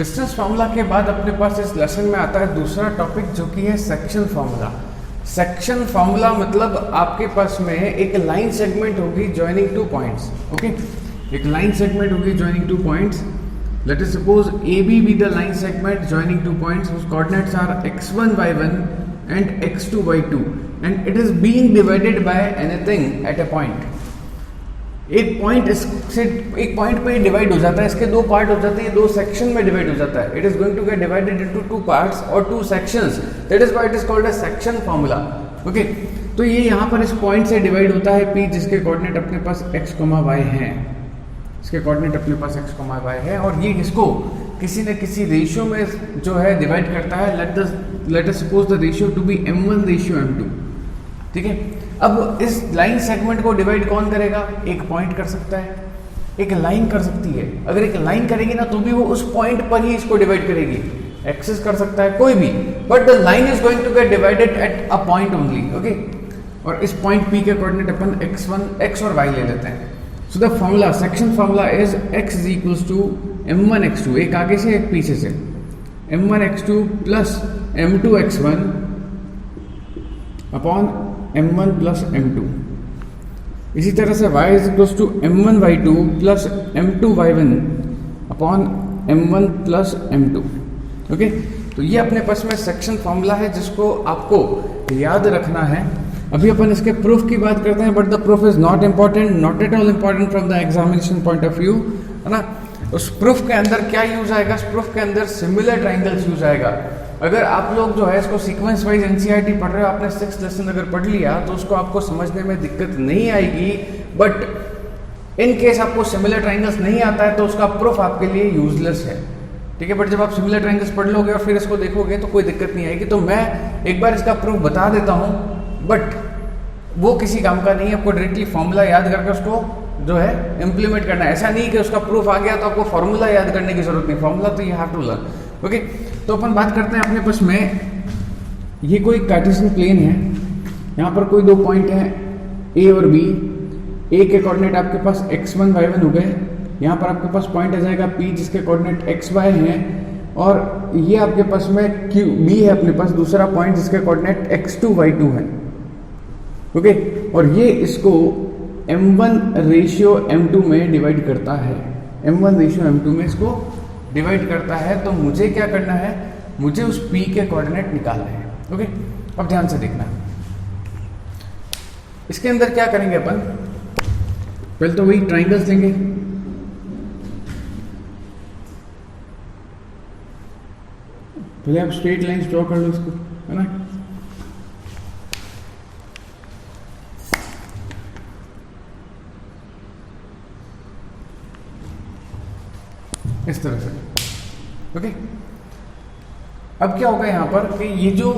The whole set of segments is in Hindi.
डिस्टेंस फार्मूला के बाद अपने पास इस लेसन में आता है दूसरा टॉपिक जो कि है सेक्शन फार्मूला। सेक्शन फार्मूला मतलब आपके पास में एक लाइन सेगमेंट होगी जॉइनिंग टू पॉइंट्स। ओके, एक लाइन सेगमेंट होगी joining two points. Late us suppose AB be the line segment joining two points whose coordinates are x1 y1 and x2 y2 and it is being divided by anything at a point। एक पॉइंट पे डिवाइड हो जाता है, इसके दो पार्ट हो जाते हैं, दो सेक्शन में डिवाइड हो जाता है। It is going to get divided into two parts और two sections, that is why it is called a section formula. Okay, तो ये यहाँ पर इस पॉइंट से डिवाइड होता है P जिसके कोऑर्डिनेट अपने पास x, y हैं, इसके कोऑर्डिनेट अपने पास x, y है और ये इसको किसी न किसी रेशियो में जो है डिवाइड करता है। Let us suppose the ratio to be m1:m2। ठीक है, अब इस लाइन सेगमेंट को डिवाइड कौन करेगा? एक पॉइंट कर सकता है, एक लाइन कर सकती है। अगर एक लाइन करेगी ना तो भी वो उस पॉइंट पर ही इसको डिवाइड करेगी। एक्सिस कर सकता है कोई भी, but the line is going to get divided at a point only. Okay, और इस पॉइंट P के कोऑर्डिनेट अपन x और y ले लेते हैं। So the formula, section formula is x is equals to m1x2, एक आगे से एक पीछे से, m1x2 plus m2x1 upon m1 plus m2। इसी तरह से y is equals to m1y2 plus m2y1 upon m1 plus m2। Okay, तो ये अपने पास में सेक्शन फॉर्मूला है जिसको आपको याद रखना है। अभी अपन इसके प्रूफ की बात करते हैं, but the proof is not important, not at all important from the examination point of view, है ना। उस प्रूफ के अंदर क्या यूज आएगा? उस प्रूफ के अंदर सिमिलर ट्राइंगल्स यूज आएगा। अगर आप लोग जो है इसको सीक्वेंस वाइज एनसीईआरटी पढ़ रहे हो, आपने 6th लेसन अगर पढ़ लिया तो उसको आपको समझने में दिक्कत नहीं आएगी, बट इन केस आपको सिमिलर ट्राइंगल्स नहीं आता है तो उसका प्रूफ आपके लिए यूजलेस है। ठीक है, बट जब आप सिमिलर ट्राइंगल्स पढ़ लोगे और फिर इसको देखोगे तो कोई दिक्कत नहीं आएगी। तो मैं एक बार इसका प्रूफ बता देता हूँ, बट वो किसी काम का नहीं है। आपको डायरेक्टली फॉर्मूला याद करके उसको जो है इम्प्लीमेंट करना है। ऐसा नहीं कि उसका प्रूफ आ गया तो आपको फॉर्मूला याद करने की जरूरत नहीं, फॉर्मूला तो you have to learn. Okay, तो अपन बात करते हैं अपने पास में, ये कोई कार्टेशियन प्लेन है, यहाँ पर कोई दो पॉइंट हैं A और B। A के कोऑर्डिनेट आपके पास x1 y1 हो गए, यहाँ पर आपके पास पॉइंट आ जाएगा P जिसके कोऑर्डिनेट x y हैं, और ये आपके पास में B है अपने पास दूसरा पॉइंट जिसके कोऑर्डिनेट x2 y2 है। ओके, और ये इसको m1:m2 में डिवाइड करता है, m1:m2 में इसको डिवाइड करता है। तो मुझे क्या करना है? मुझे उस P के कोऑर्डिनेट निकालने हैं। ओके, अब ध्यान से देखना, इसके अंदर क्या करेंगे अपन? पहले तो वही ट्राइंगल्स लेंगे। पहले आप स्ट्रेट लाइंस ड्रॉ कर लो इसको, है ना। इस तरह से। ओके, अब क्या होगा यहाँ पर कि ये जो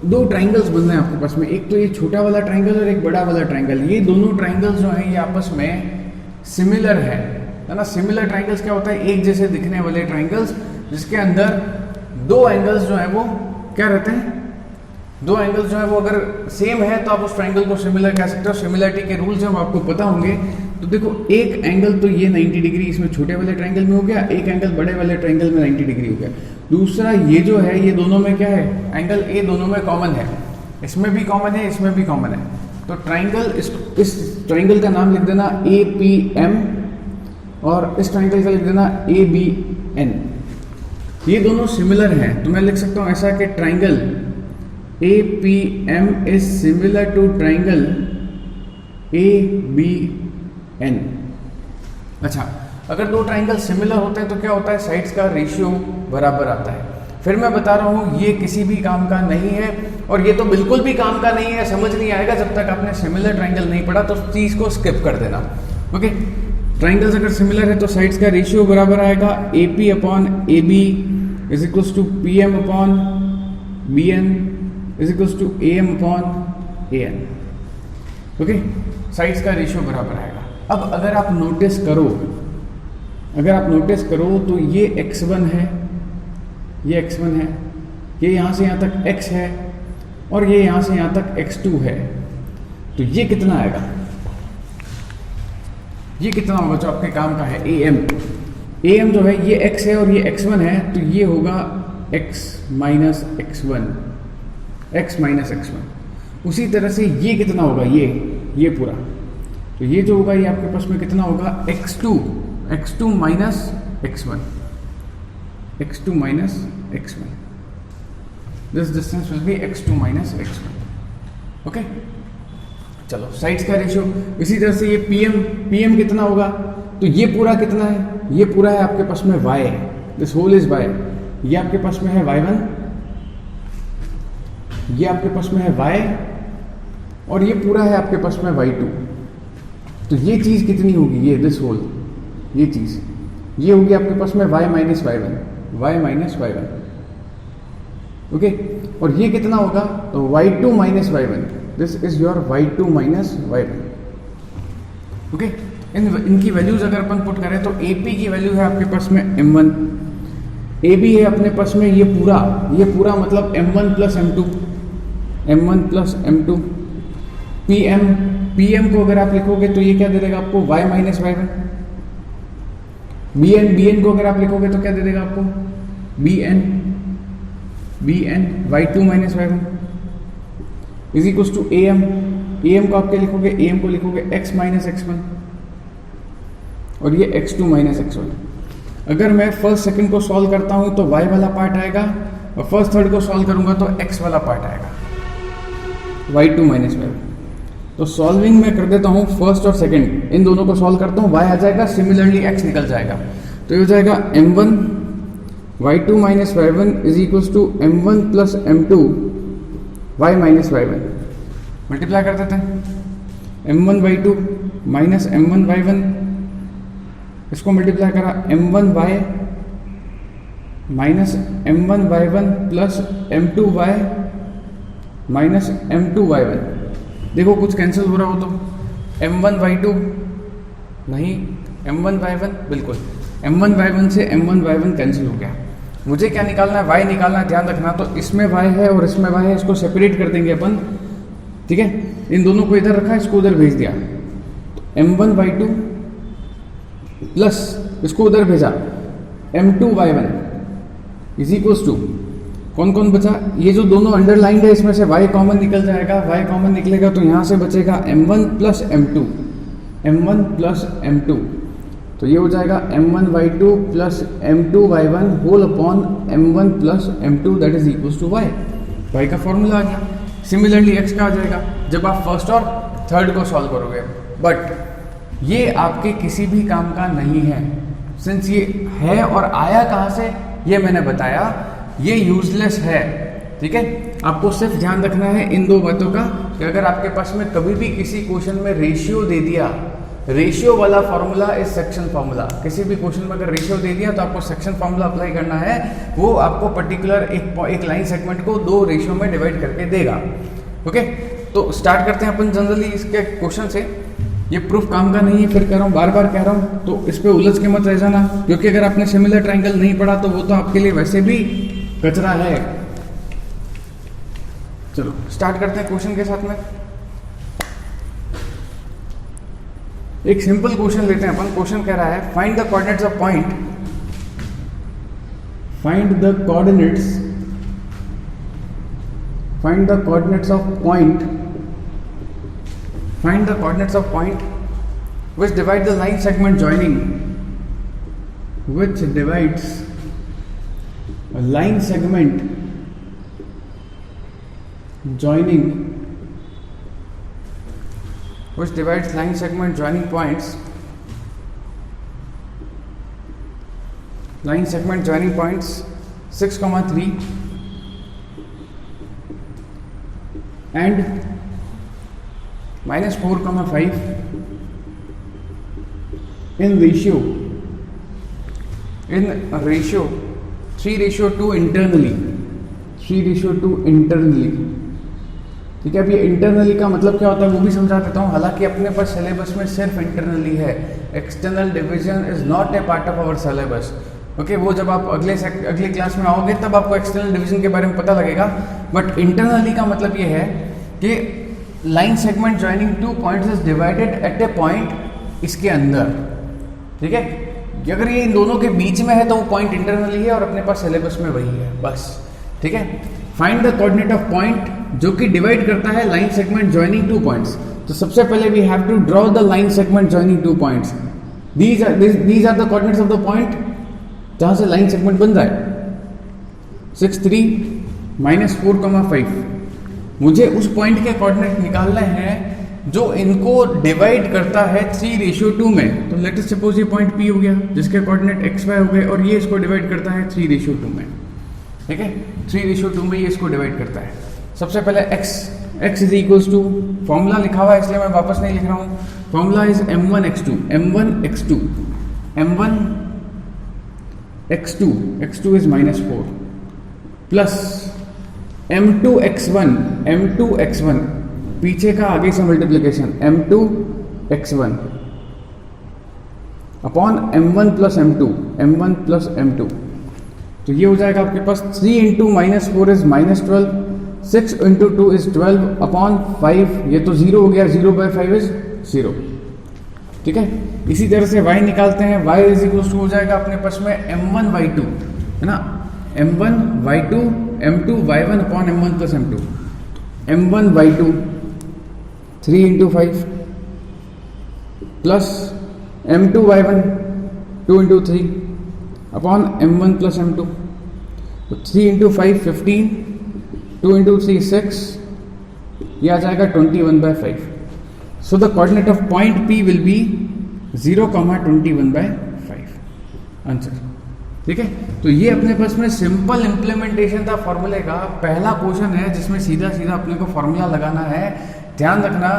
दो ट्राइंगल्स बन रहे हैं आपके पास में, एक तो ये छोटा वाला ट्राइंगल और एक बड़ा वाला ट्राइंगल, ये दोनों ट्राइंगल्स जो हैं ये आपस में सिमिलर है ना। सिमिलर ट्राइंगल्स क्या होता है? एक जैसे दिखने वाले ट्राइंगल्स जिसके अंदर दो एंगल्स जो है वो क्या रहते हैं? दो एंगल्स जो है वो अगर सेम है तो आप उस ट्राइंगल को सिमिलर कह सकते हो। सिमिलरिटी के रूल्स हैं वो आपको पता होंगे। तो देखो, एक एंगल तो ये 90 डिग्री इसमें छोटे वाले ट्राइंगल में हो गया, एक एंगल बड़े वाले ट्राइंगल में 90 डिग्री हो गया। दूसरा ये जो है ये दोनों में क्या है? एंगल A दोनों में कॉमन है, इसमें भी कॉमन है, इसमें भी कॉमन है। तो ट्राइंगल, इस ट्राइंगल का नाम लिख देना APM और इस ट्राइंगल का लिख देना ABN। ये दोनों सिमिलर हैं, तो मैं लिख सकता हूँ ऐसा कि triangle APM is similar to triangle ABN। अच्छा, अगर दो ट्राइंगल सिमिलर होते हैं तो क्या होता है? साइड्स का रेशियो बराबर आता है। फिर मैं बता रहा हूँ ये किसी भी काम का नहीं है, और ये तो बिल्कुल भी काम का नहीं है, समझ नहीं आएगा जब तक आपने सिमिलर ट्राइंगल नहीं पढ़ा, तो उस चीज़ को स्किप कर देना। ओके, ट्राइंगल्स अगर सिमिलर है तो साइड्स का रेशियो बराबर आएगा। AP upon AB is equals to PM upon BN is equals to AM upon AN। Okay, sides का रेशियो बराबर आएगा। अब अगर आप नोटिस करो तो ये x1 है, ये x1 है, ये यहाँ से यहाँ तक x है, और ये यहाँ से यहाँ तक x2 है। तो ये कितना आएगा? ये कितना होगा जो आपके काम का है? AM। ए एम जो है ये x है और ये x1 है, तो ये होगा x minus x1, x minus x1। उसी तरह से ये कितना होगा, ये पूरा, तो ये जो होगा ये आपके पास में कितना होगा, x2 minus x1, x2 minus x1, this distance will be x2 minus x1। Okay, चलो साइड्स का रेशियो। इसी तरह से ये pm कितना होगा, तो ये पूरा कितना है, ये पूरा है आपके पास में y, this whole is y, ये आपके पास में है y1, ये आपके पास में है y, और ये पूरा है आपके पास में y2। तो ये चीज कितनी होगी, ये दिस होल, ये चीज ये होगी आपके पास में y माइनस y1, ओके। और ये कितना होगा, तो y2 minus y1, this is your y2 minus y1, okay. इनकी वैल्यूज अगर अपन पुट करें तो AP की वैल्यू है आपके पास में m1, AB है अपने पास में ये पूरा मतलब m1 प्लस m2, PM को अगर आप लिखोगे तो ये क्या दे देगा आपको, y माइनस y1, BN को अगर आप लिखोगे तो क्या दे देगा आपको, BN y2 minus y1 is equal to AM को आप क्या लिखोगे, AM को लिखोगे x माइनस x1, और ये x2 माइनस x1। अगर मैं फर्स्ट सेकंड को सॉल्व करता हूं तो y वाला पार्ट आएगा, और फर्स्ट थर्ड को सॉल्व करूंगा तो x वाला पार्ट आएगा, y2 माइनस y1। तो सॉल्विंग में कर देता हूं फर्स्ट और सेकंड, इन दोनों को सॉल्व करता हूं, y आ जाएगा, सिमिलरली x निकल जाएगा, तो ये हो जाएगा m1 y2 minus y1 is equal to m1 plus m2 y minus y1। Multiply कर देते हैं, m1 y2 minus m1 y1, इसको मल्टीप्लाई करा m1y minus m1 y1 plus m2y minus m2 y1। देखो कुछ कैंसिल हो रहा हो तो m1 y2 नहीं, m1 y1 बिल्कुल, m1 y1 से m1 y1 कैंसिल हो गया। मुझे क्या निकालना है, y निकालना है, ध्यान रखना। तो इसमें y है और इसमें y है, इसको सेपरेट कर देंगे अपन, ठीक है। इन दोनों को इधर रखा, इसको उधर भेज दिया, तो m1 y2 प्लस इसको उधर भेजा m2 y1 is equal to, कौन कौन बचा, ये जो दोनों अंडरलाइंड है इसमें से y कॉमन निकल जाएगा, y कॉमन निकलेगा तो यहाँ से बचेगा m1 प्लस m2, तो ये हो जाएगा m1 y2 plus m2 y1 whole upon m1 plus m2 that is equal to y का फॉर्मूला आ गया। सिमिलरली x का आ जाएगा जब आप फर्स्ट और थर्ड को सॉल्व करोगे, बट ये आपके किसी भी काम का नहीं है, सिंस ये है और आया कहाँ से ये मैंने बताया, ये यूजलेस है, ठीक है। आपको सिर्फ ध्यान रखना है इन दो बातों का कि अगर आपके पास में कभी भी किसी क्वेश्चन में रेशियो दे दिया, रेशियो वाला फॉर्मूला इज सेक्शन फॉर्मूला, किसी भी क्वेश्चन में अगर रेशियो दे दिया तो आपको सेक्शन फॉर्मूला अप्लाई करना है, वो आपको पर्टिकुलर एक लाइन सेगमेंट को दो रेशियो में डिवाइड करके देगा, ओके। तो स्टार्ट करते हैं अपन जनरली इसके क्वेश्चन से। ये प्रूफ काम का नहीं है, फिर कह रहा हूँ, बार बार कह रहा हूँ, तो इस पे उलझ के मत रह जाना, क्योंकि अगर आपने सिमिलर ट्रायंगल नहीं पढ़ा तो वो तो आपके लिए वैसे भी कचरा है। चलो स्टार्ट करते हैं क्वेश्चन के साथ में। एक सिंपल क्वेश्चन लेते हैं अपन। क्वेश्चन कह रहा है find the coordinates of point, find the coordinates of point which divide the line segment joining, which divides a line segment joining, which divides line segment joining points, line segment joining points 6,3 and -4,5 in ratio 3:2 internally, 3:2 internally, ठीक है। अब ये इंटरनली का मतलब क्या होता है वो भी समझा देता हूँ। हालांकि अपने पास सिलेबस में सिर्फ इंटरनली है, external division is not a part of our syllabus, okay. वो जब आप अगले क्लास में आओगे तब आपको एक्सटर्नल डिवीजन के बारे में पता लगेगा। बट इंटरनली का मतलब ये है कि line segment joining two points is divided at a point इसके अंदर, ठीक है। कि अगर ये इन दोनों के बीच में है तो वो पॉइंट इंटरनली है और अपने पास सिलेबस में वही है बस, ठीक है। Find the coordinate of point जो कि डिवाइड करता है line segment joining two points. तो सबसे पहले we have to draw the line segment joining two points. These are the coordinates of the point जहां से लाइन सेगमेंट बन रहा है। 6 3 -4, 5। मुझे उस पॉइंट के कोऑर्डिनेट निकालने हैं जो इनको डिवाइड करता है 3:2 में। तो लेट अस सपोज ये पॉइंट P हो गया जिसके कोऑर्डिनेट XY हो गए और ये इसको डिवाइड करता है 3:2 में, ठीक है। 3:2 में ये इसको डिवाइड करता है। सबसे पहले x is equals to, formula लिखा हुआ है इसलिए मैं वापस नहीं लिख रहा हूँ। Formula is m1x2 x2 is -4 plus m2x1 पीछे का आगे से multiplication m2x1 upon m1 plus m2 तो ये हो जाएगा आपके पास 3 into -4 is -12, 6 into 2 is 12 upon 5, ये तो 0 हो गया, 0/5 इज 0, ठीक है। इसी तरह से y निकालते हैं, y इज इक्वल टू हो जाएगा अपने पास में m1y2, है ना, m1y2 m2y1 upon m1 plus m2, m1y2 3 into 5 plus m2y1 2 into 3 upon m1 plus m2। तो 3 इंटू 5 15, 2 इंटू 3 6, ये आ जाएगा 21/5। So the coordinate of point P will be 0,21/5 answer, ठीक है। तो ये अपने पास में सिंपल इंप्लीमेंटेशन था फॉर्मूले का। पहला क्वेश्चन है जिसमें सीधा सीधा अपने को फॉर्मूला लगाना है। ध्यान रखना,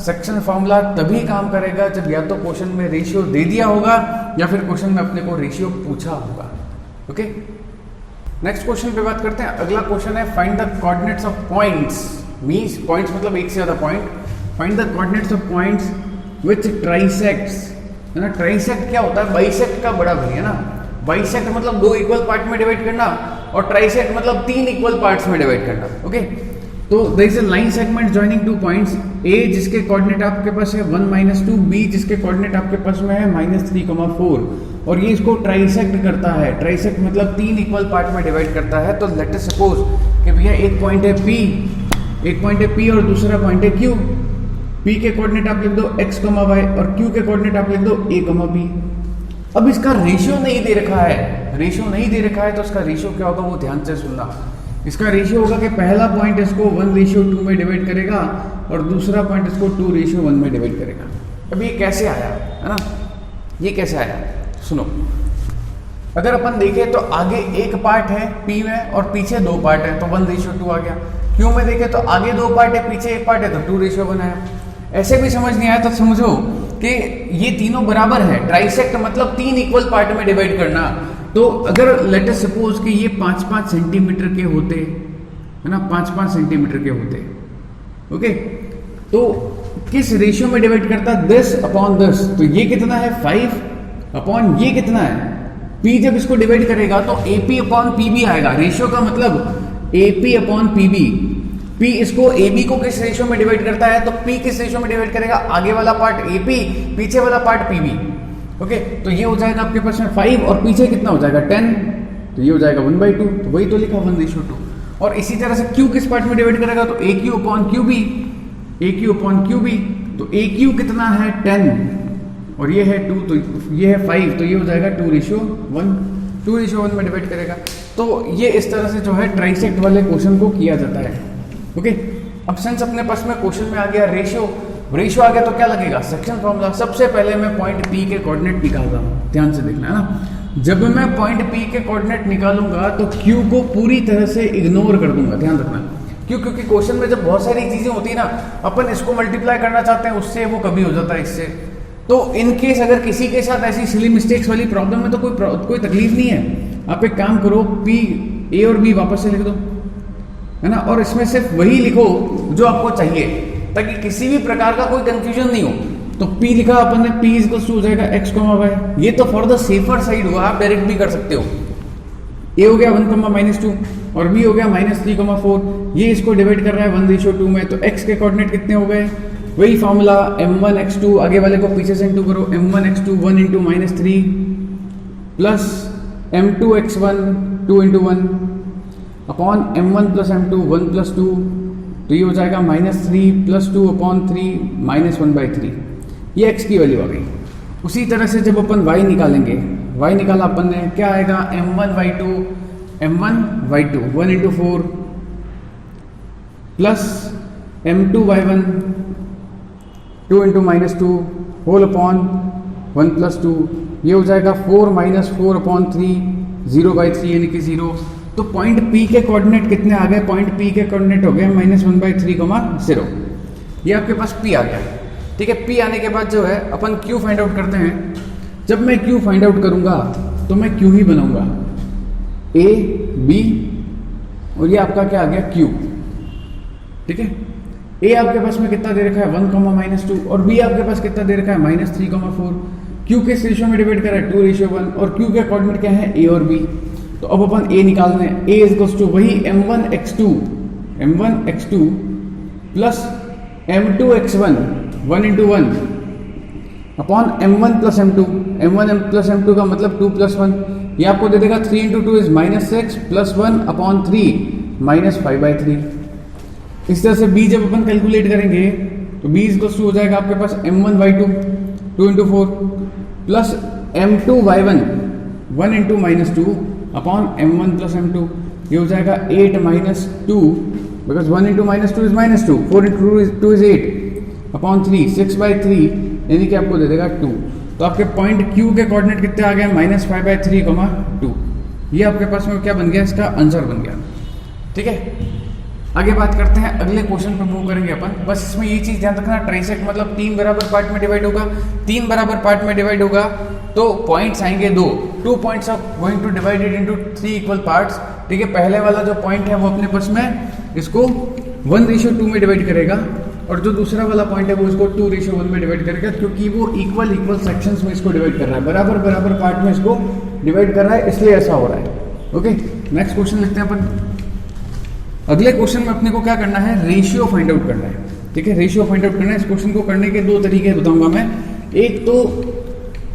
सेक्शन फॉर्मूला तभी काम करेगा जब या तो क्वेश्चन में रेशियो दे दिया होगा या फिर क्वेश्चन में अपने को रेशियो पूछा होगा, ओके। नेक्स्ट क्वेश्चन पे बात करते हैं। अगला क्वेश्चन है find the coordinates of points, means points मतलब एक से ज्यादा point. Find the coordinates of points which trisects, है ना। ट्राइसेक्ट क्या होता है? बाइसेक्ट का बड़ा भाई, है ना। बाइसेक्ट मतलब 2 इक्वल पार्ट में डिवाइड करना और ट्राइसेक्ट मतलब 3 इक्वल पार्ट्स में डिवाइड करना, ओके। तो there is a line segment joining 2 points, A जिसके कोऑर्डिनेट आपके पास है 1 -2, B जिसके कोऑर्डिनेट आपके पास में है -3, 4 और ये इसको ट्राइसेक्ट करता है। ट्राइसेक्ट मतलब 3 इक्वल पार्ट में डिवाइड करता है। तो लेट अस सपोज कि भैया एक पॉइंट है P और दूसरा पॉइंट है Q। P के कोऑर्डिनेट आप लिख दो x, y और Q के कोऑर्डिनेट आप लिख दो a, b। अब इसका रेशियो नहीं दे रखा है, तो इसका रेशियो क्या होगा वो ध्यान से सुनना। इसका रेशियो होगा कि पहला पॉइंट इसको 1:2 में डिवाइड करेगा और दूसरा पॉइंट इसको 2:1 में डिवाइड करेगा। अब ये कैसे आया, है ना, ये कैसे आया सुनो। अगर अपन देखें तो आगे एक पार्ट है P में और पीछे 2 पार्ट है, तो 1:2 आ गया। Q में देखें तो आगे 2 पार्ट है, पीछे 1 पार्ट है, तो 2:1 आया। ऐसे भी समझ नहीं आया तो समझो कि ये तीनों बराबर है। ट्राइसेक्ट मतलब 3 इक्वल पार्ट में डिवाइड करना। तो अगर लेट अस सपोज कि ये 5-5 सेंटीमीटर के होते, है ना, 5-5 सेंटीमीटर के होते, ओके, तो किस रेशियो में डिवाइड करता? 10/10। तो ये कितना है? 5 अपॉन ये कितना है? P जब इसको डिवाइड करेगा तो AP/PB आएगा। रेशियो का मतलब AP/PB। P इसको AB को किस रेशियो में डिवाइड करता है? तो P किस रेशियो में डिवाइड करेगा? आगे वाला पार्ट AP, पीछे वाला पार्ट PB, ओके। तो ये हो जाएगा आपके पास में 5 और पीछे कितना हो जाएगा 10, तो ये हो जाएगा 1/2। तो वही तो लिखा 1:2। और इसी तरह से Q किस पार्ट में डिवाइड करेगा? तो AQ/QB, AQ/QB। तो AQ कितना है? 10 और ये है 2, तो ये है 5, तो ये हो जाएगा 2:1, 2:1 में डिवाइड करेगा। तो ये इस तरह से जो है ट्राइसेक्ट वाले क्वेश्चन को किया जाता है, ओके। अब सिंस अपने पास में क्वेश्चन में आ गया रेशियो आ गया तो क्या लगेगा? Section formula. सबसे पहले मैं पॉइंट P के कोऑर्डिनेट निकाल रहा हूँ, ध्यान से देखना, है ना। जब मैं पॉइंट P के कोऑर्डिनेट निकालूंगा तो Q को पूरी तरह से इग्नोर कर दूंगा, ध्यान रखना। क्यों? क्योंकि क्वेश्चन में जब बहुत सारी चीजें होती है ना, अपन इसको मल्टीप्लाई करना चाहते हैं उससे, वो कभी हो जाता है इससे। तो इन केस अगर किसी के साथ ऐसी सिली मिस्टेक्स वाली प्रॉब्लम है तो कोई तकलीफ नहीं है। आप एक काम करो, P, A और B वापस से लिख दो, है ना, और इसमें सिर्फ वही लिखो जो आपको चाहिए ताकि किसी भी प्रकार का कोई कंफ्यूजन नहीं हो। तो P लिखा अपन ने, P इक्वल्स टू हो जाएगा x, y। ये तो फॉर द सेफर साइड हुआ, आप डायरेक्ट भी कर सकते हो। A हो गया 1, -2 और B हो गया -3, 4। ये इसको डिवाइड कर रहा है 1:2 में, तो x के कोऑर्डिनेट कितने हो गए? वही फॉर्मूला m1x2, आगे वाले को पीछे से इंटू करो, m1x2 1 × -3 plus m2x1 2 into 1 upon m1 plus m2 1 plus 2, तो ये हो जाएगा -3 प्लस 2 अपॉन 3 -1/3। ये x की वैल्यू आ गई। उसी तरह से जब अपन y निकालेंगे, y निकाला अपन ने, क्या आएगा m1y2 1 into 4 plus m2y1 2 into -2 whole upon 1 plus 2, ये हो जाएगा 4 -4 अपॉन 3 0/3 यानी कि 0। तो पॉइंट P के कोऑर्डिनेट कितने आ गए? पॉइंट P के कोऑर्डिनेट हो गए -1/3, 0। ये आपके पास P आ गया। ठीक है, P आने के बाद जो है अपन Q फाइंड आउट करते हैं। जब मैं Q फाइंड आउट करूंगा तो मैं Q ही बनाऊंगा, A B और ये आपका क्या आ गया Q। ठीक है, A आपके पास में कितना दे रखा है 1, -2 और B आपके पास कितना दे रखा है -3, 4। Q किस रेशियो में डिवाइड कर रहा है 2:1 और Q के कोऑर्डिनेट क्या है A और B। तो अब अपन A निकाल रहे हैं। A इज टू वही m1x2 plus m2x1 1 into 1 upon m1 plus m2। m1 plus m2 का मतलब 2 प्लस 1, ये आपको दे देगा 3 इंटू 2 इज -6 प्लस 1 अपॉन 3 -5/3। इस तरह से B जब अपन कैलकुलेट करेंगे तो B इज टू हो जाएगा आपके पास m1y2 2 into 4 plus m2y1 1 into -2 upon m1 plus m2, ये हो जाएगा 8 -2 because 1 into -2 is -2, 4 into 2 is 8 upon 3 6/3 यानी कि आपको दे देगा 2। तो आपके पॉइंट Q के कोऑर्डिनेट कितने आ गए -5/3, 2। ये आपके पास में क्या बन गया, इसका आंसर बन गया। ठीक है, आगे बात करते हैं, अगले क्वेश्चन पे मूव करेंगे अपन। बस इसमें ये चीज ध्यान रखना, ट्राइसेक्ट मतलब 3 बराबर पार्ट में डिवाइड होगा। 3 बराबर पार्ट में डिवाइड होगा तो पॉइंट्स आएंगे 2 points of going to divide it into 3 equal parts. ठीक है, पहले वाला जो पॉइंट है वो अपने पास में इसको 1:2 में डिवाइड करेगा और जो दूसरा वाला पॉइंट है वो इसको 2:1 में डिवाइड करेगा, क्योंकि वो इक्वल सेक्शंस में इसको डिवाइड कर रहा है, बराबर पार्ट में इसको डिवाइड कर रहा है, इसलिए ऐसा हो रहा है। ओके, नेक्स्ट क्वेश्चन लिखते हैं अपन। अगले क्वेश्चन में अपने को क्या करना है, रेशियो फाइंड आउट करना है। ठीक है, रेशियो फाइंड आउट करना है। इस क्वेश्चन को करने के 2 तरीके बताऊंगा मैं। एक तो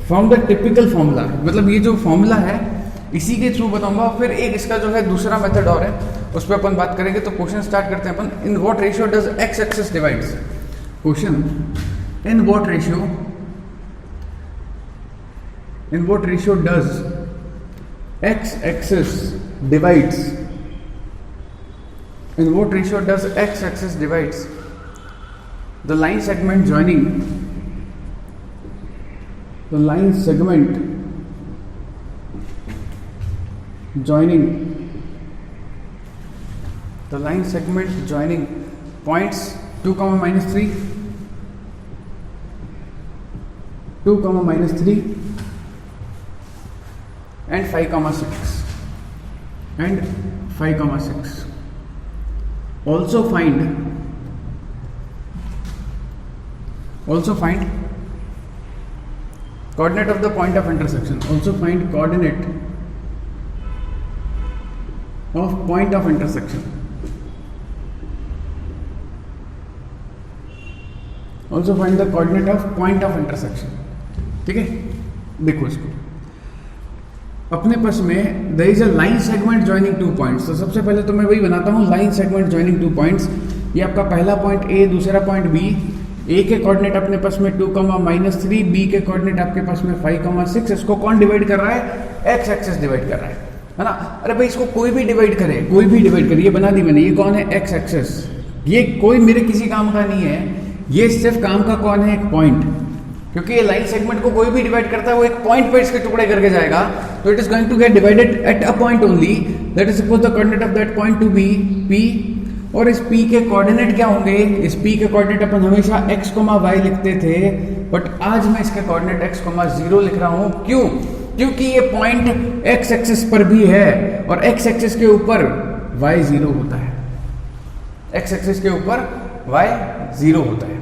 फ्रॉम द टिपिकल फॉर्मूला, मतलब ये जो फॉर्मूला है इसी के थ्रू बताऊंगा, फिर एक इसका जो है दूसरा मेथड और है, उस पर अपन बात करेंगे। तो क्वेश्चन स्टार्ट करते हैं अपन। In what ratio does x axis divides? Question, in what ratio does x axis divides? In what ratio does x-axis divides the line segment joining points 2, -3 and 5,6 Also find coordinate of the point of intersection. Also find coordinate of point of intersection. Also find the coordinate of point of intersection. ठीक है, देखो इसको अपने पास में there is a line segment joining 2 points। तो सबसे पहले तो मैं वही बनाता हूँ, लाइन सेगमेंट joining 2 points। ये आपका पहला पॉइंट A, दूसरा पॉइंट B। A के कोऑर्डिनेट अपने पास में 2, -3, B के कोऑर्डिनेट आपके पास में 5, 6। इसको कौन डिवाइड कर रहा है? एक्स एक्सिस डिवाइड कर रहा है ना। अरे भाई, इसको कोई भी डिवाइड करे, ये बना दी मैंने। ये कौन है? X axis. ये कोई मेरे किसी काम का नहीं है, ये सिर्फ काम का कौन है? एक पॉइंट। क्योंकि ये लाइन सेगमेंट को कोई भी डिवाइड करता है वो एक पॉइंट पे इसके टुकड़े करके जाएगा, तो it is going to get divided at a point only. That is suppose the coordinate of that point to be P। और इस P के कोऑर्डिनेट क्या होंगे? इस P के कोऑर्डिनेट अपन हमेशा x, y लिखते थे, बट आज मैं इसके कोऑर्डिनेट x, 0 लिख रहा हूं। क्यों? क्योंकि ये पॉइंट x एक्सिस पर भी है और x एक्सिस के ऊपर y 0 होता है। x एक्सिस के ऊपर y 0 होता है।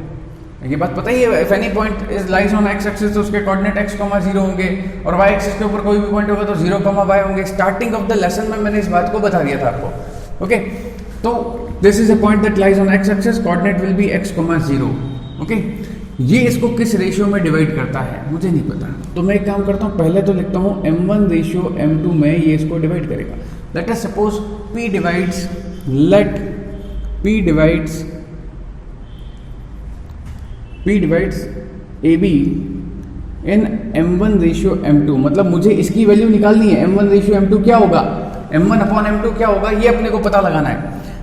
ये बात पता ही है। If any point is lies on x axis तो उसके कोऑर्डिनेट x, 0 होंगे और y एक्सिस के ऊपर कोई भी पॉइंट होगा तो 0, y होंगे। स्टार्टिंग ऑफ द लेसन में मैंने इस बात को बता दिया था आपको। ओके, तो this is a point that lies on x axis, coordinate will be x, 0। Okay, ये इसको किस रेशियो में डिवाइड करता है मुझे नहीं पता, तो मैं एक काम करता हूँ, पहले तो लिखता हूँ m1 रेशियो m2 में ये इसको डिवाइड करेगा। Late us suppose P divides AB इन m1 रेशियो m2, मतलब मुझे इसकी वैल्यू निकालनी है। m1 रेशियो m2 क्या होगा, m1 अपॉन m2 क्या होगा, ये अपने को पता लगाना है।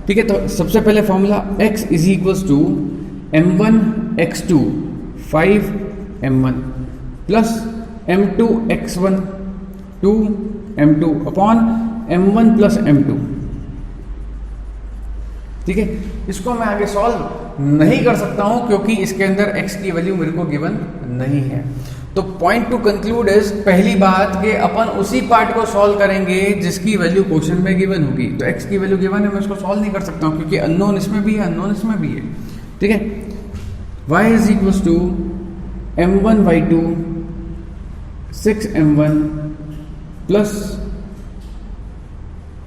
ठीक है, तो सबसे पहले formula x is equals to m1 x2 5 m1 plus m2 x1 2 m2 upon m1 plus m2। ठीक है, इसको मैं आगे सॉल्व नहीं कर सकता हूं क्योंकि इसके अंदर x की वैल्यू मेरे को गिवन नहीं है। तो पॉइंट टू कंक्लूड इज, पहली बात कि अपन उसी पार्ट को सॉल्व करेंगे जिसकी वैल्यू क्वेश्चन में गिवन होगी। तो x की वैल्यू गिवन है, मैं इसको सॉल्व नहीं कर सकता हूं क्योंकि अननोन इसमें भी है, अननोन इसमें भी है। ठीक है, y is equals to m1 y2 6 m1 plus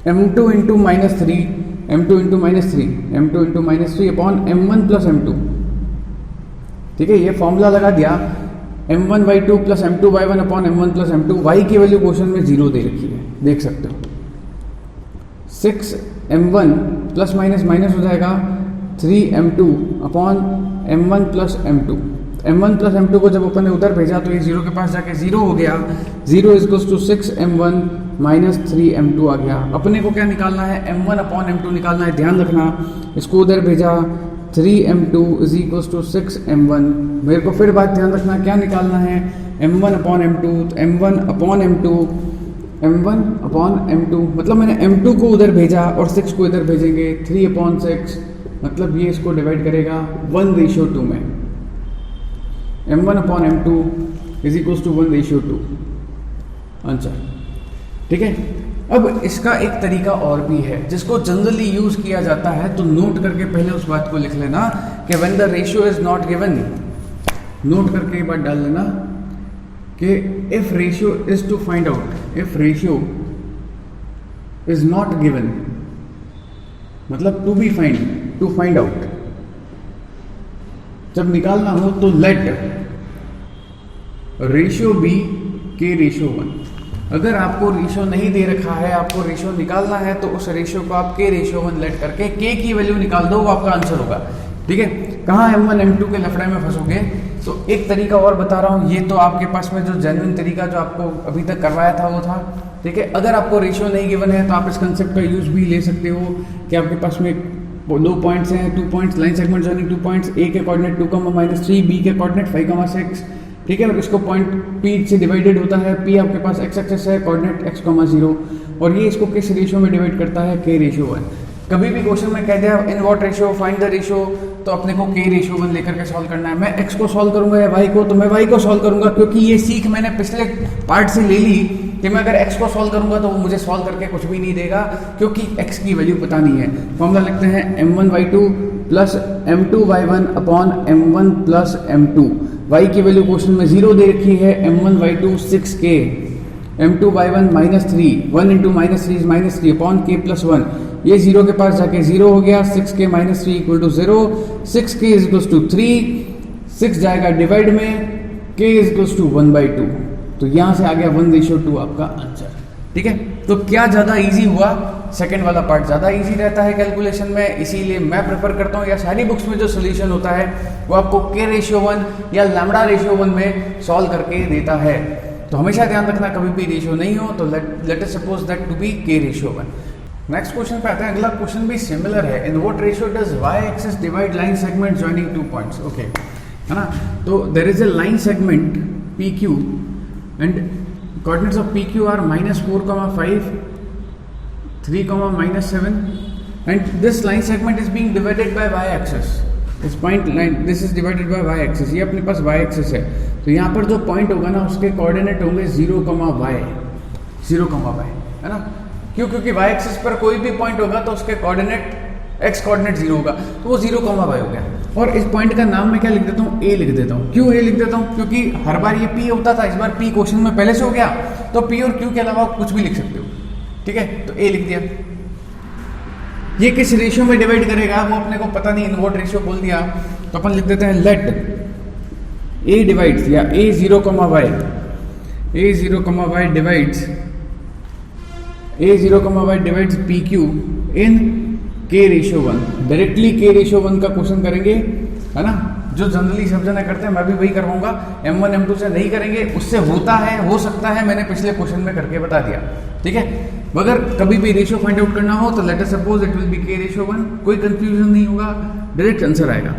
m2 into minus 3 m2 into minus 3 upon m1 plus m2। ठीक है, ये फॉर्मूला लगा दिया, m1 y2 plus m2 y1 upon m1 plus m2। y की वैल्यू क्वेश्चन में 0 दे रखी है, देख सकते हो। 6 m1 प्लस माइनस माइनस हो जाएगा 3 m2 upon m1 plus m2। m1 plus m2 को जब अपन ने उधर भेजा तो ये 0 के पास जाके 0 हो गया। 0 equals to 6 m1 minus 3 m2 आ गया। अपने को क्या निकालना है, m1 अपॉन m2 निकालना है। ध्यान रखना, इसको उधर भेजा 3 m2 is equals to 6 m1। मेरे को फिर बात ध्यान रखना, क्या निकालना है, m1 अपॉन m2। तो m1 अपॉन m2 मतलब मैंने m2 को उधर भेजा और 6 को इधर भेजेंगे। 3 अपॉन 6 मतलब ये इसको डिवाइड करेगा 1:2 में। m1 upon m2 is equals to 1:2 answer. ठीक है, अब इसका एक तरीका और भी है जिसको जनरली यूज किया जाता है, तो नोट करके पहले उस बात को लिख लेना कि when the ratio is not given, note करके एक बात डाल लेना कि if ratio is to find out, if ratio is not given मतलब to be find, to find out, जब निकालना हो तो let ratio be k ratio 1। अगर आपको रेशियो नहीं दे रखा है, आपको रेशियो निकालना है, तो उस रेशियो को आप के रेशियो 1 लेट करके के की वैल्यू निकाल दो, वो आपका आंसर होगा। ठीक है, कहाँ m1 m2 के लफड़े में फंसोगे। तो एक तरीका और बता रहा हूँ, ये तो आपके पास में जो जेन्युइन तरीका जो आपको अभी तक करवाया था वो था। ठीक है, अगर आपको रेशियो नहीं गिवन है तो आप इस कंसेप्ट का यूज भी ले सकते हो कि आपके पास में 2 पॉइंट्स हैं, 2 points line segment joining 2 points, A के कोऑर्डिनेट 2, बी के कोऑर्डिनेट 5, 6। ठीक है, और इसको पॉइंट P से डिवाइडेड होता है। P आपके पास x एक्सिस है, कोऑर्डिनेट x, 0, और ये इसको किस रेशियो में डिवाइड करता है, k रेशियो 1। कभी भी क्वेश्चन में कह दिया इन what ratio find the ratio, तो अपने को k रेशियो 1 लेकर के सॉल्व करना है। मैं x को सॉल्व करूंगा या y को, तो मैं y को सॉल्व करूंगा क्योंकि ये सीख मैंने पिछले पार्ट से ले ली कि मैं अगर x को सॉल्व करूंगा तो वो मुझे सॉल्व करके कुछ भी नहीं देगा क्योंकि x की वैल्यू पता नहीं है। फॉर्मूला लिखते हैं m1 y2 plus m2 y1 upon m1 plus m2। y की वैल्यू क्वेश्चन में 0 दे रखी है, m1 y2 6k, m2 y1 minus 3, 1 into minus 3 is minus 3 upon k plus 1। ये 0 के पास जाके 0 हो गया, 6k minus 3 equal to 0, 6k is equal to 3, 6 जाएगा डिवाइड में, k इज इक्वल टू 1/2। तो यहां से आ गया 1:2 आपका आंसर। ठीक है, तो क्या ज्यादा इजी हुआ, सेकंड वाला पार्ट ज़्यादा इजी रहता है कैलकुलेशन में, इसीलिए मैं प्रेफर करता हूँ या सारी बुक्स में जो सोल्यूशन होता है वो आपको के रेशियो 1 या लैम्बडा रेशियो 1 में सॉल्व करके देता है। तो हमेशा ध्यान रखना कभी भी रेशियो नहीं हो तो let us suppose that to be k ratio 1। Next question पे आते हैं, अगला क्वेश्चन भी सिमिलर है। In what ratio does y axis divide line segment joining 2 points. Okay, है ना, तो there is a line segment P Q and coordinates of PQ are -4, 5, 3, -7, and this line segment is being divided by y-axis. This point line, this is divided by y-axis. ये अपने पास y-axis है, तो यहाँ पर जो पॉइंट होगा ना उसके कोऑर्डिनेट होंगे 0, y, 0, y, है ना। क्यों? क्योंकि y-axis पर कोई भी पॉइंट होगा तो उसके कोऑर्डिनेट x कोऑर्डिनेट 0 होगा, तो वो 0, y हो गया। और इस पॉइंट का नाम मैं क्या लिख देता हूँ, a लिख देता हूँ। क्यों a लिख देता हूँ? क्योंकि हर बार ये p होता था, इस बार p क्वेश्चन में पहले से हो गया, तो p और q के अलावा कुछ भी लिख सकते हो। ठीक है, तो a लिख दिया। ये किस रेशियो में डिवाइड करेगा वो अपने को पता नहीं, इन व्हाट रेशियो बोल दिया, तो अपन लिख देते हैं लेट ए डिवाइड्स या A zero comma y divides P Q in k ratio 1। Directly के रेशियो 1 का क्वेश्चन करेंगे, है ना, जो जनरली सब जने करते हैं, मैं भी वही करवाऊंगा। M1 M2 से नहीं करेंगे, उससे होता है, हो सकता है, मैंने पिछले क्वेश्चन में करके बता दिया, ठीक है। मगर कभी भी रेशियो फाइंड आउट करना हो तो let us suppose it will B k ratio 1, कोई कंफ्यूजन नहीं होगा, डायरेक्ट आंसर आएगा।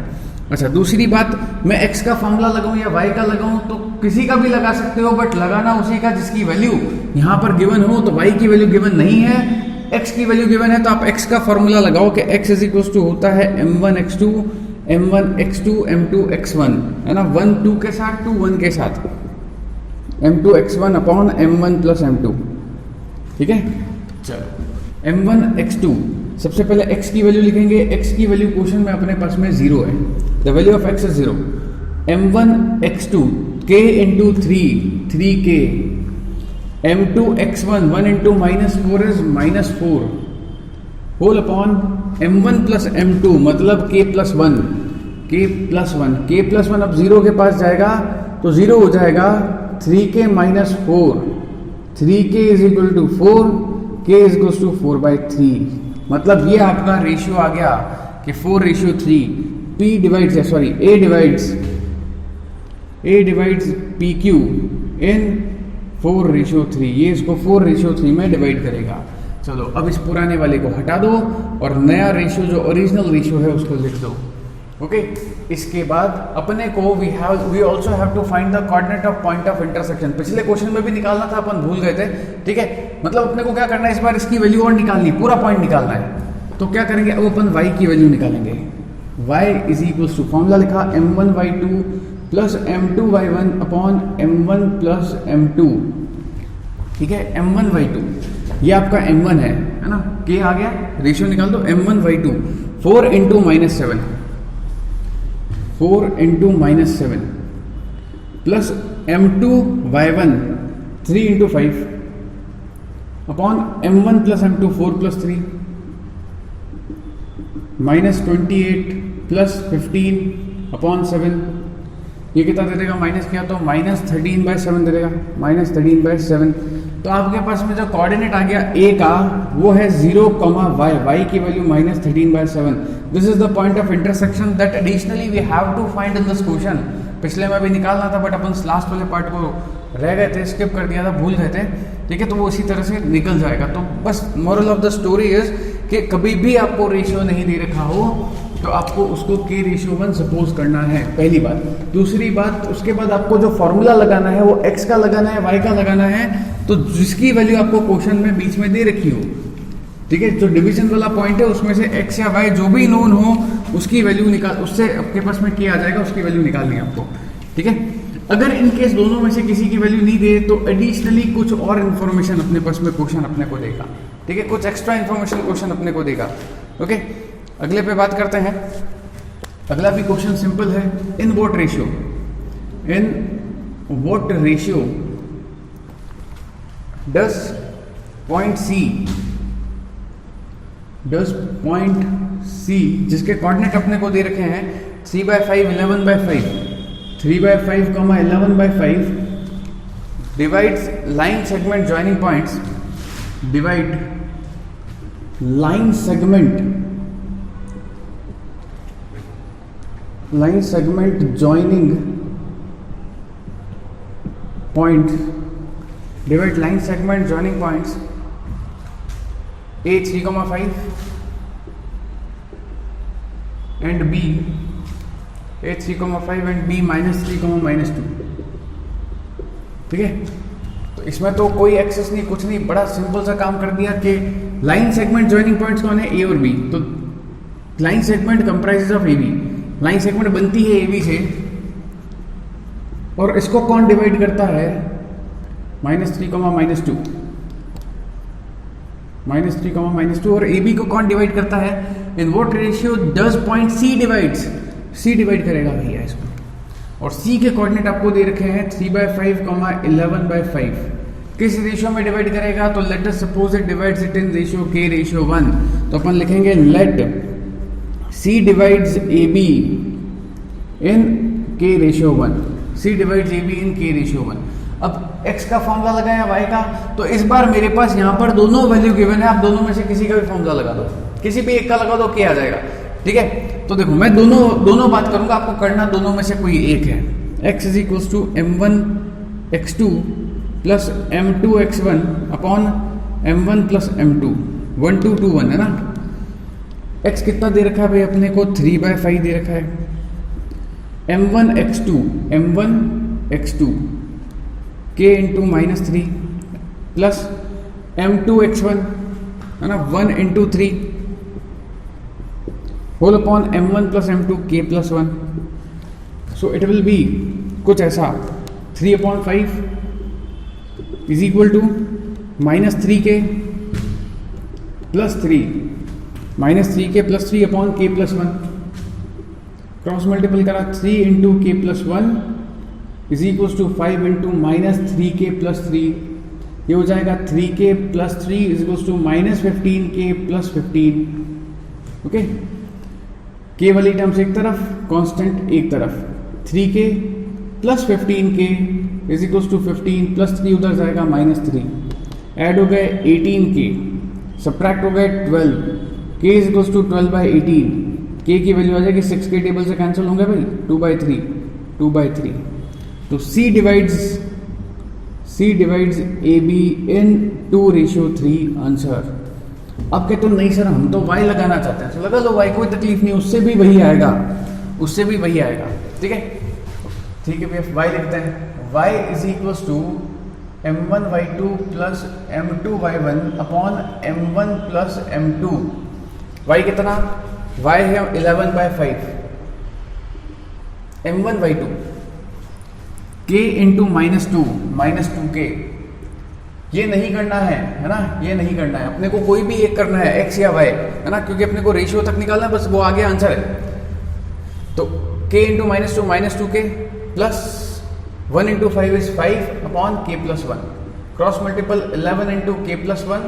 अच्छा, दूसरी बात, मैं x का फॉर्मूला लगाऊं या y का लगाऊं तो किसी का भी लगा सकते हो, बट लगाना उसी का जिसकी वैल्यू यहां पर गिवन हो। तो y की वैल्यू गिवन नहीं है, x की वैल्यू गिवन है, तो आप x का फॉर्मूला लगाओ कि x इज इक्वल टू होता है m1 x2 m2 x1, है ना, 1 2 के साथ 2 1 के साथ m2 x1 upon m1 plus m2, ठीक है। चलो m1 x2, सबसे पहले x की वैल्यू लिखेंगे। x की वैल्यू क्वेश्चन में अपने पास में 0 है, the value of x is 0। m1 x2 k into 3k, m2 x1 1 into -4 is -4 whole upon m1 plus m2 मतलब k प्लस 1 अब 0 के पास जाएगा तो 0 हो जाएगा 3k minus 4, 3k is equal to 4, k is equal to 4/3। मतलब ये आपका रेशियो आ गया कि 4:3। p divides a divides pq इन 4:3, ये इसको 4:3 में डिवाइड करेगा। चलो अब इस पुराने वाले को हटा दो और नया रेशियो जो ओरिजिनल रेशियो है उसको लिख दो, ओके। इसके बाद अपने को we also have to find the coordinate of point of intersection. पिछले क्वेश्चन में भी निकालना था, अपन भूल गए थे, ठीक है। मतलब अपने को क्या करना है, इस बार इसकी वैल्यू और निकालनी, पूरा पॉइंट निकालना है। तो क्या करेंगे, अब अपन y की वैल्यू निकालेंगे। y is equal to, formula लिखा m1y2 plus m2y1 upon m1 plus m2, ठीक है। m1y2 ये आपका m1 है ना, k आ गया, रेशियो निकाल दो। m1y2 4 into -7 plus m2y1 3 into 5 upon m1 plus m2 4 plus 3 -28 plus 15 upon 7, ये कितना दे देगा, माइनस किया तो -13/7 दे देगा, -13/7। तो आपके पास में जो कोऑर्डिनेट आ गया a का वो है 0, y की value -13/7। This is the point of intersection that additionally we have to find in this question. पिछले में भी निकालना था बट अपन लास्ट वाले पार्ट को रह गए थे, स्किप कर दिया था, भूल गए थे, ठीक है। तो वो इसी तरह से निकल जाएगा। तो बस moral of the story is कि कभी भी आपको रेशियो नहीं दे रखा हो तो आपको उसको k रेशियो 1 सपोज करना है, पहली बात। दूसरी बात, उसके बाद आपको जो फॉर्मूला लगाना है वो x का लगाना है, y का लगाना है, तो जिसकी वैल्यू आपको क्वेश्चन में बीच में दे रखी हो, ठीक है। जो डिवीजन वाला पॉइंट है उसमें से x या y जो भी नोन हो उसकी वैल्यू निकाल, उससे आपके पास में k आ जाएगा, उसकी वैल्यू निकालनी है आपको, ठीक है। अगर इन केस दोनों में से किसी की वैल्यू नहीं दे तो एडिशनली कुछ और इन्फॉर्मेशन अपने पास में क्वेश्चन अपने को देगा, ठीक है, कुछ एक्स्ट्रा इन्फॉर्मेशन क्वेश्चन अपने को देगा, ओके। अगले पे बात करते हैं। अगला भी क्वेश्चन सिंपल है, in what ratio does point C जिसके कोऑर्डिनेट अपने को दे रखे हैं 3/5 11/5 3/5 11/5 divides line segment joining points, divide line segment joining point, divide line segment joining points A 3,5 and B A 3,5 and B -3, -2, ठीक है। तो इसमें तो कोई एक्सेस नहीं, कुछ नहीं, बड़ा सिंपल सा काम कर दिया कि लाइन सेगमेंट जॉइनिंग पॉइंट्स कौन है, A और B। तो line segment comprises of AB, line segment बनती है AB से, और इसको कौन डिवाइड करता है, -3, -2 -3, और AB को कौन डिवाइड करता है, in what ratio does point C divides, C divide करेगा भैया इसको। और C के कोऑर्डिनेट आपको दे रखे हैं 3/5, 11/5, किस रेशियो में डिवाइड करेगा, तो let us suppose it divides it in ratio k ratio 1। तो अपन लिखेंगे लेट C डिवाइड्स AB इन k ratio 1। C divides AB इन K रेशियो 1। अब x का फॉर्मूला लगाया y का, तो इस बार मेरे पास यहाँ पर दोनों वैल्यू गिवन है, आप दोनों में से किसी का भी फॉर्मूला लगा दो, किसी भी एक का लगा दो, K आ जाएगा। ठीक है, तो देखो मैं दोनों बात करूंगा, आपको करना दोनों में से कोई एक है। x is equal to m1x2 plus m2x1 upon m1 plus m2, 1 2 2 1 है ना। x कितना दे रखा है भाई अपने को, 3/5 दे रखा है। m1x2 k into -3 plus m2x1 है ना 1 into 3 whole upon m1 plus m2 k plus 1। So it will be कुछ ऐसा 3/5 is equal to -3k plus 3 -3k plus 3 upon k plus 1। Cross multiple करा 3 into k plus 1 is equal to 5 into -3k plus 3, ये हो जाएगा 3k plus 3 is equal to -15k plus 15। Okay, k वाली टर्म्स एक तरफ, कांस्टेंट एक तरफ, 3k plus 15k is equal to 15 plus 3 उधर जाएगा -3, ऐड हो गए 18k, सब्ट्रैक्ट हो गए 12, k is equal to 12/18, k की वैल्यू आ जाएगी 6k, टेबल से कैंसिल होंगे भाई, 2/3। तो C divides AB in 2:3 answer. अब कहते हो नहीं सर हम तो y लगाना चाहते हैं, तो लगा लो y, कोई तकलीफ नहीं, उससे भी वही आएगा। ठीक है भैया, y लिखते हैं, y is equal to m1y2 plus m2y1 upon m1 plus m2। y कितना, y है 11/5, m1y2 k इंटू -2k। ये नहीं करना है ना, ये नहीं करना है अपने को, कोई भी एक करना है x या y, है ना, क्योंकि अपने को रेशियो तक निकालना है, बस वो आगे आंसर है। तो k into -2k plus 1 into 5 is 5 upon k plus 1, cross multiple 11 into k plus 1,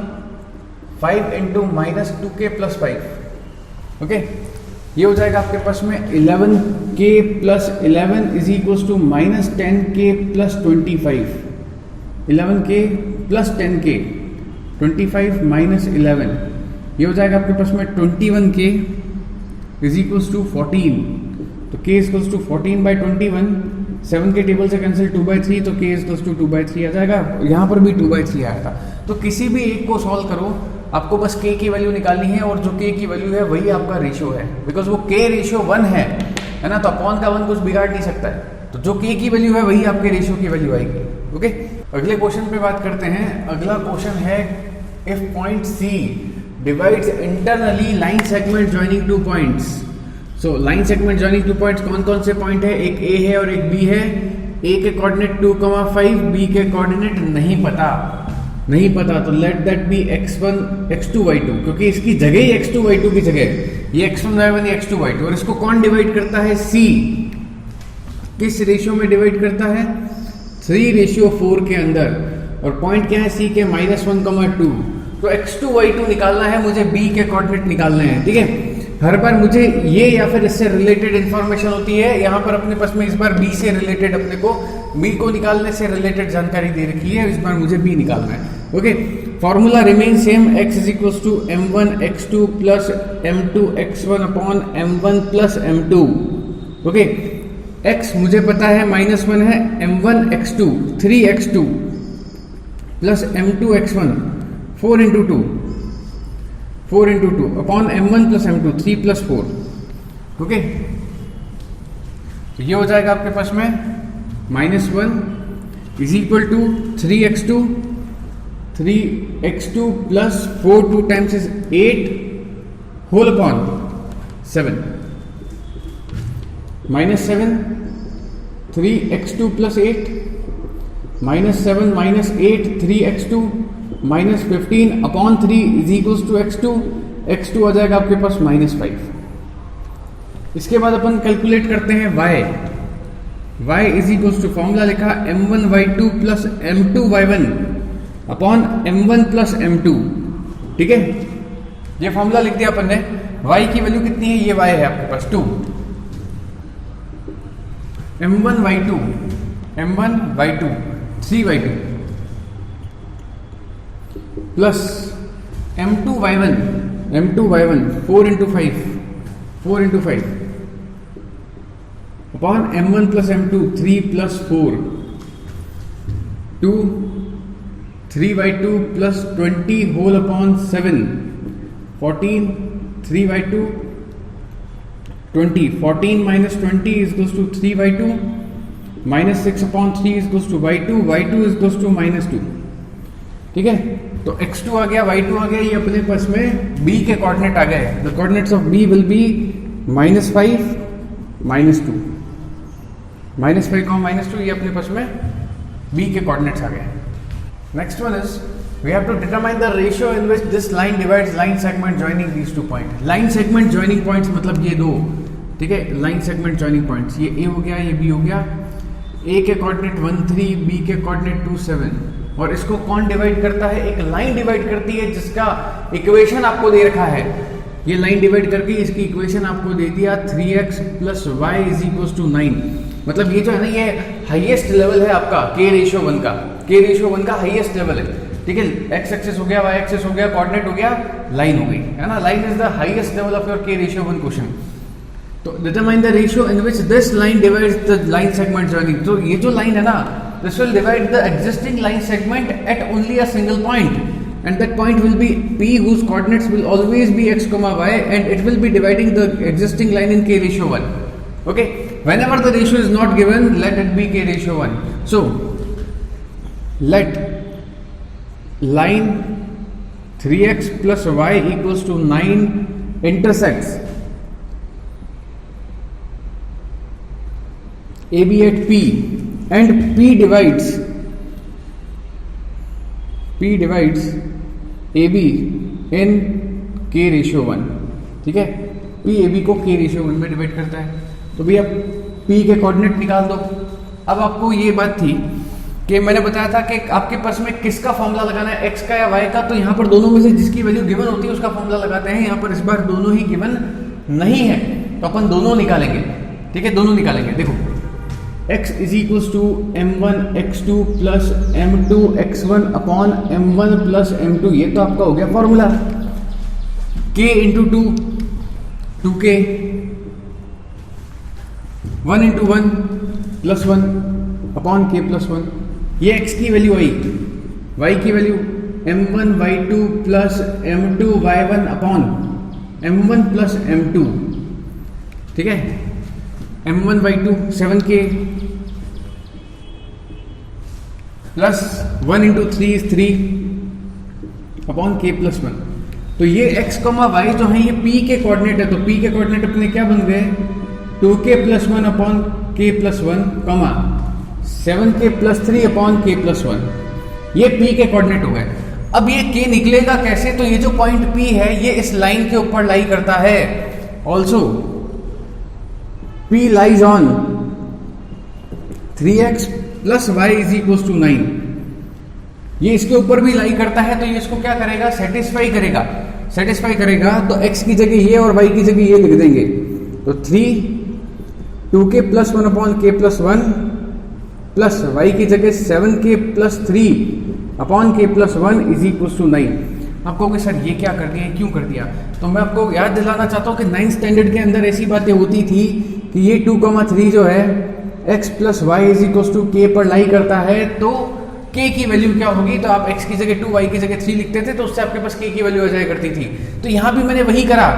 5 into -2k plus 5। Okay, ये हो जाएगा आपके पास में 11k plus 11 is equal to -10k plus 25, 11k plus 10k, 25 minus 11, ये हो जाएगा आपके पास में 21k इज इक्वल्स टू 14। तो k इज इक्वल्स टू 14/21, 7 के टेबल से कैंसिल 2/3, तो k इज इक्वल्स टू 2/3 आ जाएगा। यहाँ पर भी 2/3 आया था। तो किसी भी एक को सॉल्व करो, आपको बस k की वैल्यू निकालनी है, और जो k की वैल्यू है वही आपका रेशियो है, बिकॉज वो k रेशियो 1 है ना, तो अपॉन का 1 कुछ बिगाड़ नहीं सकता है। तो जो k की वैल्यू है वही आपके रेशियो की वैल्यू आएगी। ओके, अगले क्वेश्चन पे बात करते हैं। अगला क्वेश्चन है, if point C divides internally line segment joining 2 points. So line segment joining 2 points कौन कौन से पॉइंट है, एक A है और एक B है। A के कोऑर्डिनेट 2,5, B के कोऑर्डिनेट नहीं पता, तो let that B x1 x2 y2, क्योंकि इसकी जगह ही x2 y2 की जगह ये x1 y1 ये x2 y2, और इसको कौन डिवाइड करता है, C। किस रेशियो में डिवाइड करता है, 3:4 के अंदर, और पॉइंट क्या है C के -1,2। तो x2 y2 निकालना है मुझे, B के कोऑर्डिनेट निकालने हैं। ठीक है, हर बार मुझे ये या फिर इससे रिलेटेड इंफॉर्मेशन होती है। यहाँ पर अपने पास में इस बार B से रिलेटेड, अपने को B को निकालने से रिलेटेड जानकारी दे रखी है, इस बार मुझे B निकालना है। Okay, formula remain same, x is equal to m1 x2 plus m2 x1 upon m1 plus m2। Okay, x मुझे पता है -1 है, m1 x2 3x2 plus m2 x1 4 into 2 upon m1 plus m2 3 plus 4। Okay, तो ये हो जाएगा आपके पास में -1 is equal to 3x2 plus 4 2 times is 8 whole upon 7 -7 3x2 plus 8 -7 -8 3x2 -15 upon 3 is equals to x2 आ जाएगा आपके पास -5। इसके बाद अपन कैलकुलेट करते हैं y is equals to, formula लिखा m1y2 plus m2y1 upon m1 plus m2। ठीक है, ये फॉर्मूला लिख दिया अपन ने। y की वैल्यू कितनी है, ये y है आपके पास 2, m1y2 m1 y2 3y2 plus m2 y1 4 into 5 upon m1 plus m2 3 plus 4 2 3y2 plus 20 whole upon 7 14 3y2 20 14 minus 20 is equals to 3y2 minus 6 upon 3 is equals to y2 is equals to minus 2। ठीक है, तो x2 आ गया, y2 आ गया, ये अपने पास में b के कोऑर्डिनेट आ गए। The coordinates of b will be -5 -2 -5 -2, ये अपने पास में b के कोऑर्डिनेट्स आ गए। Next one is we have to determine the ratio in which this line divides line segment joining these two points। line segment joining points मतलब ये दो, ठीक है, line segment joining points, ये a हो गया, ये b हो गया। a के कोऑर्डिनेट 1 3, b के कोऑर्डिनेट 2 7, और इसको कौन डिवाइड करता है? एक लाइन डिवाइड करती है जिसका इक्वेशन आपको दे रखा है। ये लाइन डिवाइड करके इसकी इक्वेशन आपको दे दिया 3x + y = 9। मतलब ये जो है ना, ये हाईएस्ट लेवल है आपका k/1 का, k/1 का हाईएस्ट लेवल है। ठीक है, x एक्सिस हो गया, y एक्सिस हो गया, कोऑर्डिनेट हो गया, लाइन हो गई, है ना। Line is the highest level of your k/1 question. तो determine the ratio in which this line divides the line segment joining. तो ये जो लाइन है ना, this will divide the existing line segment at only a single point, and that point will be P whose coordinates will always be x, y, and it will be dividing the existing line in k/1. Okay, whenever the ratio is not given, let it be k/1. So let line 3x plus y equals to 9 intersects AB at P, and P divides AB in k/1। ठीक है, P AB को k/1 में डिवाइड करता है। तो भैया P के कोऑर्डिनेट निकाल दो। अब आपको ये बात थी कि मैंने बताया था कि आपके पास में किसका फॉर्मूला लगाना है, x का या y का। तो यहाँ पर दोनों में से जिसकी वैल्यू गिवन होती है उसका फॉर्मूला लगाते हैं। यहाँ पर इस बार दोनों ही गिवन नहीं है, तो अपन दोनों निकालेंगे। ठीक है, दोनों निकालेंगे। देखो, x = m1 x2 plus m2 x1 upon m1 plus m2, ये तो आपका हो गया formula. k × 2 2k, 1 × 1 + 1 upon k + 1। ये x की वैल्यू आई, y की value m1 y2 plus m2 y1 upon m1 plus m2। ठीक है, m1 y2 7k plus 1 × 3 is 3 upon k + 1। तो ये x, y जो है ये p के कोऑर्डिनेट है। तो p के कोऑर्डिनेट अपने क्या बन गए? 2k + 1 upon k + 1, 7k + 3 upon k + 1। ये p के कोऑर्डिनेट हो गए। अब ये k निकलेगा कैसे? तो ये जो पॉइंट p है ये इस लाइन के ऊपर लाई करता है। Also P lies on 3x plus y = 9। ये इसके ऊपर भी लाई करता है, तो ये इसको क्या करेगा? सेटिस्फाई करेगा। तो x की जगह ये और y की जगह ये लिख देंगे। तो 2k + 1 upon k + 1 plus y की जगह 7k + 3 अपॉन k + 1 = 9। आप कहोगे सर ये क्या कर दिया, क्यों कर दिया? तो मैं आपको याद दिलाना चाहता हूँ कि 9th स्टैंडर्ड के अंदर ऐसी बातें होती थी कि ये 2,3 जो है x + y = k पर लाई करता है। तो k की वैल्यू क्या होगी? तो आप x की जगह 2, y की जगह 3 लिखते थे, तो उससे आपके पास k की वैल्यू आ जाया करती थी। तो यहाँ भी मैंने वही करा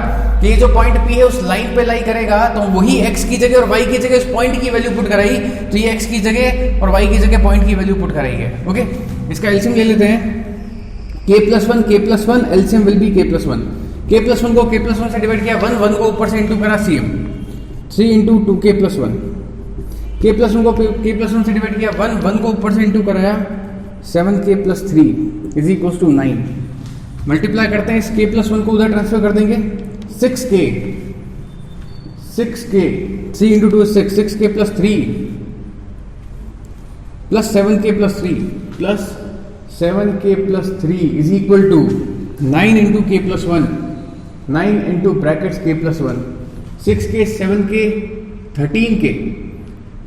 कि ये जो पॉइंट p है उस लाइन पे लाई करेगा, तो वही x की जगह और y की जगह उस पॉइंट की वैल्यू पुट कराई। तो ये x की जगह और y की जगह पॉइंट की वैल्यू पुट कराई है। ओके, इसका एलसीएम ले लेते हैं। k + 1 LCM will be k + 1। k + 1 को k + 1 से डिवाइड किया, 1 को ऊपर से इंटू करा cm, 3 × 2k + 1। k + 1 को k + 1 से डिवाइड किया, 1 को ऊपर से इंटू कराया, 7k + 3 = 9। मल्टीप्लाई करते हैं, इस k + 1 को उधर ट्रांसफर कर देंगे, 6k 3 × 2 is 6k + 3 plus 7k + 3 plus 7k + 3 = 9 × k + 1, 9 into brackets k + 1, 6k 7k 13k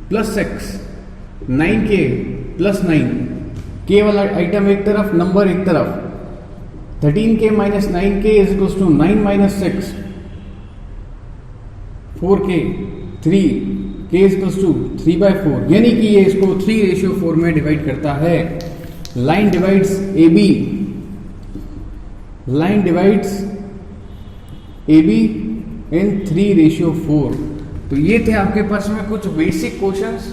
plus 6, 9k plus 9, k वाला आइटम एक तरफ, नंबर एक तरफ, 13k minus 9k is equals to 9 minus 6, 4k, 3, k is equals to 3/4, यानी कि ये इसको 3:4 में डिवाइड करता है। Line divides AB, line divides AB इन 3:4। तो ये थे आपके पास में कुछ बेसिक क्वेश्चंस,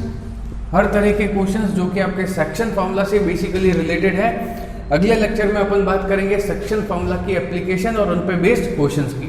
हर तरह के क्वेश्चंस जो कि आपके सेक्शन फार्मूला से बेसिकली रिलेटेड है। अगले लेक्चर में अपन बात करेंगे सेक्शन फार्मूला की एप्लीकेशन और उन पे बेस्ड क्वेश्चंस की।